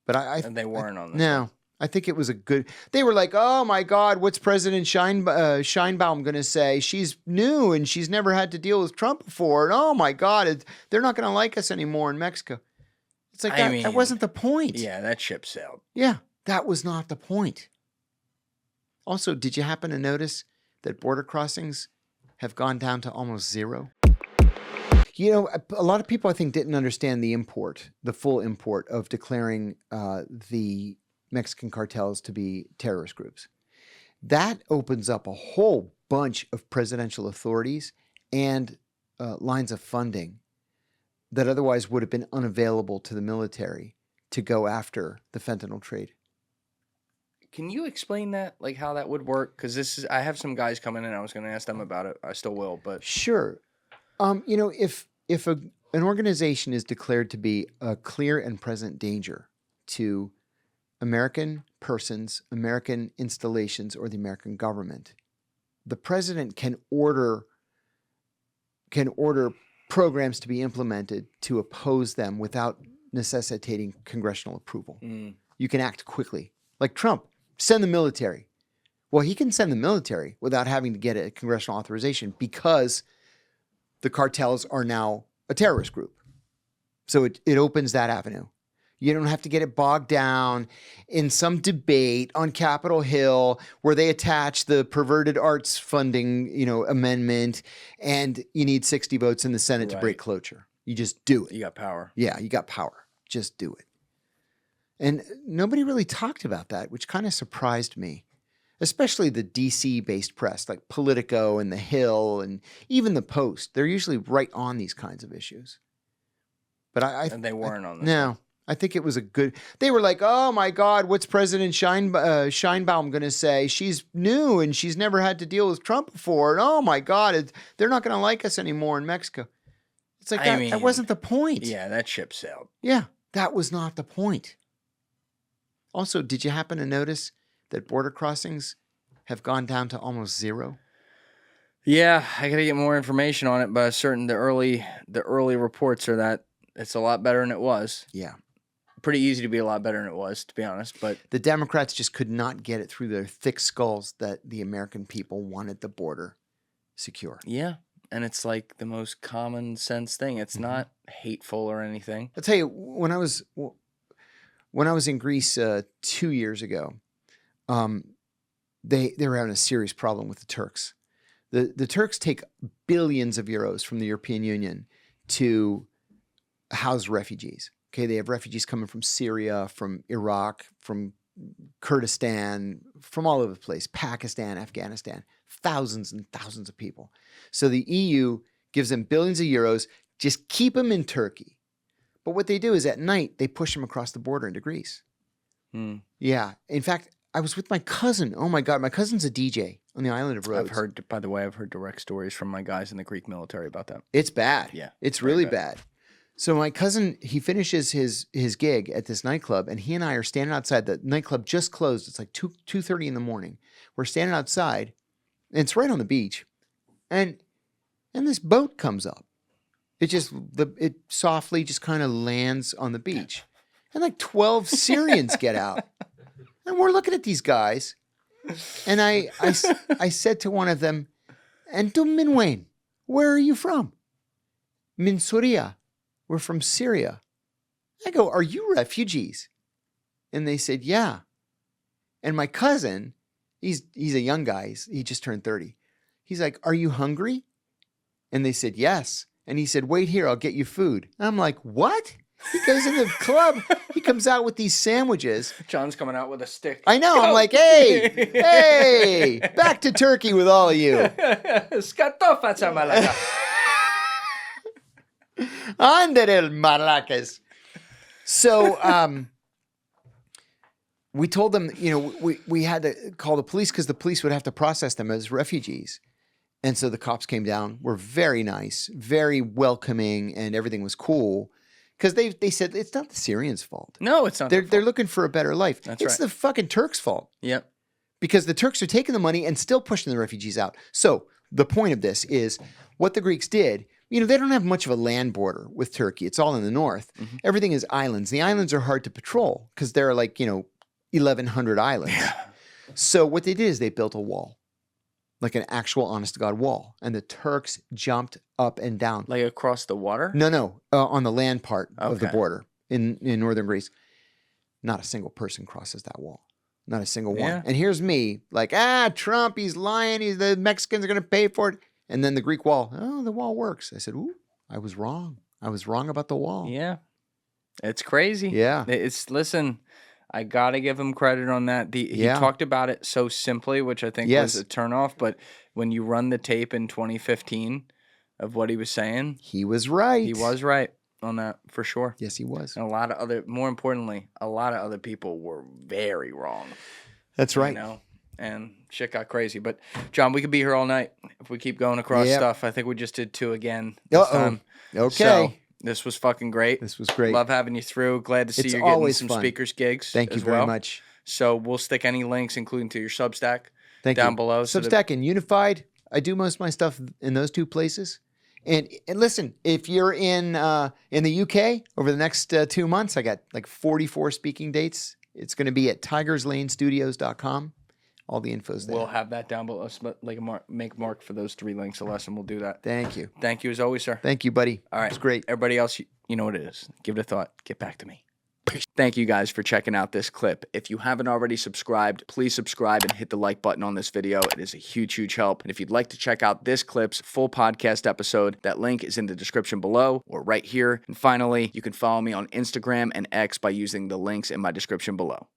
But and they weren't on this. No, I think it was a good. They were like, "Oh my God, what's President Scheinbaum going to say? She's new and she's never had to deal with Trump before. And oh my God, they're not going to like us anymore in Mexico." It's like that wasn't the point. Yeah, that ship sailed. Yeah, that was not the point. Also, did you happen to notice that border crossings have gone down to almost zero? You know, a lot of people, I think, didn't understand the full import of declaring the Mexican cartels to be terrorist groups. That opens up a whole bunch of presidential authorities and lines of funding that otherwise would have been unavailable to the military to go after the fentanyl trade. Can you explain that, like how that would work? Because I have some guys coming in. I was going to ask them about it. I still will, but sure. You know, if an organization is declared to be a clear and present danger to American persons, American installations, or the American government, the president can order programs to be implemented to oppose them without necessitating congressional approval. You can act quickly. Like Trump, send the military. Well, he can send the military without having to get a congressional authorization because the cartels are now a terrorist group. So it opens that avenue. You don't have to get it bogged down in some debate on Capitol Hill where they attach the perverted arts funding, amendment, and you need 60 votes in the Senate to break cloture. You just do it. You got power. Yeah, you got power. Just do it. And nobody really talked about that, which kind of surprised me, especially the DC-based press like Politico and The Hill and even The Post. They're usually right on these kinds of issues. But and they weren't on this. No. I think it was a good. They were like, "Oh my God, what's President Scheinbaum going to say? She's new and she's never had to deal with Trump before. And oh my God, they're not going to like us anymore in Mexico." It's like that wasn't the point. Yeah, that ship sailed. Yeah, that was not the point. Also, did you happen to notice that border crossings have gone down to almost zero? Yeah, I got to get more information on it, but the early reports are that it's a lot better than it was. Yeah. Pretty easy to be a lot better than it was, to be honest. But the Democrats just could not get it through their thick skulls that the American people wanted the border secure. Yeah, and it's like the most common sense thing. It's not hateful or anything. I'll tell you, when I was in Greece 2 years ago, they were having a serious problem with the Turks. The Turks take billions of euros from the European Union to house refugees. Okay, they have refugees coming from Syria, from Iraq, from Kurdistan, from all over the place, Pakistan, Afghanistan, thousands and thousands of people. So the EU gives them billions of euros, just keep them in Turkey. But what they do is at night, they push them across the border into Greece. Yeah. In fact, I was with my cousin. Oh my God, my cousin's a DJ on the island of Rhodes. I've heard direct stories from my guys in the Greek military about that. It's bad. Yeah. It's really bad. So my cousin, he finishes his gig at this nightclub, and he and I are standing outside. The nightclub just closed. It's like 2:30 in the morning. We're standing outside, and it's right on the beach, and this boat comes up. It softly just kind of lands on the beach, and like 12 Syrians get out, and we're looking at these guys, and I said to one of them, "Antum min wain? Where are you from?" "Min Suria. We're from Syria." I go, "Are you refugees?" And they said, "Yeah." And my cousin, he's a young guy. He just turned 30. He's like, "Are you hungry?" And they said, "Yes." And he said, "Wait here, I'll get you food." And I'm like, "What?" He goes in the club. He comes out with these sandwiches. John's coming out with a stick. I know. I'm like, hey, back to Turkey with all of you. Scatofa Malaga. Andere maracas. So we told them, we had to call the police because the police would have to process them as refugees. And so the cops came down, were very nice, very welcoming, and everything was cool. Because they said it's not the Syrians' fault. No, it's not. They're looking for a better life. It's the fucking Turks' fault. Yep. Because the Turks are taking the money and still pushing the refugees out. So the point of this is what the Greeks did. they don't have much of a land border with Turkey. It's all in the north. Mhm. Everything is islands. The islands are hard to patrol because there are 1,100 islands. Yeah. So what they did is they built a wall, like an actual honest to God wall. And the Turks jumped up and down. Like across the water? No, on the land part of the Okay. border in northern Greece. Not a single person crosses that wall. Not a single one. Yeah. And here's me like, Trump, he's lying. The Mexicans are going to pay for it. And then the Greek wall, the wall works. I said, ooh, I was wrong. I was wrong about the wall. Yeah. It's crazy. Yeah. Listen, I got to give him credit on that. He talked about it so simply, which I think was a turnoff. But when you run the tape in 2015 of what he was saying, he was right. He was right on that for sure. Yes, he was. And more importantly, a lot of other people were very wrong. That's right. And shit got crazy. But John, we could be here all night if we keep going across stuff. I think we just did 2 again this time. Okay. So, this was fucking great. This was great. Love having you through. Glad to see It's you're getting always some fun. speakers gigs. Thank you very much. So we'll stick any links, including to your Substack, down below. Substack and Unified. I do most of my stuff in those 2 places. And listen, if you're in the UK over the next 2 months, I got like 44 speaking dates. It's going to be at tigerslanestudios.com. All the info's there. We'll have that down below. Make mark for those 3 links, Celeste, and we'll do that. Thank you. Thank you as always, sir. Thank you, buddy. All right. It's great. Everybody else, you know what it is. Give it a thought. Get back to me. Thank you guys for checking out this clip. If you haven't already subscribed, please subscribe and hit the like button on this video. It is a huge, huge help. And if you'd like to check out this clip's full podcast episode, that link is in the description below or right here. And finally, you can follow me on Instagram and X by using the links in my description below.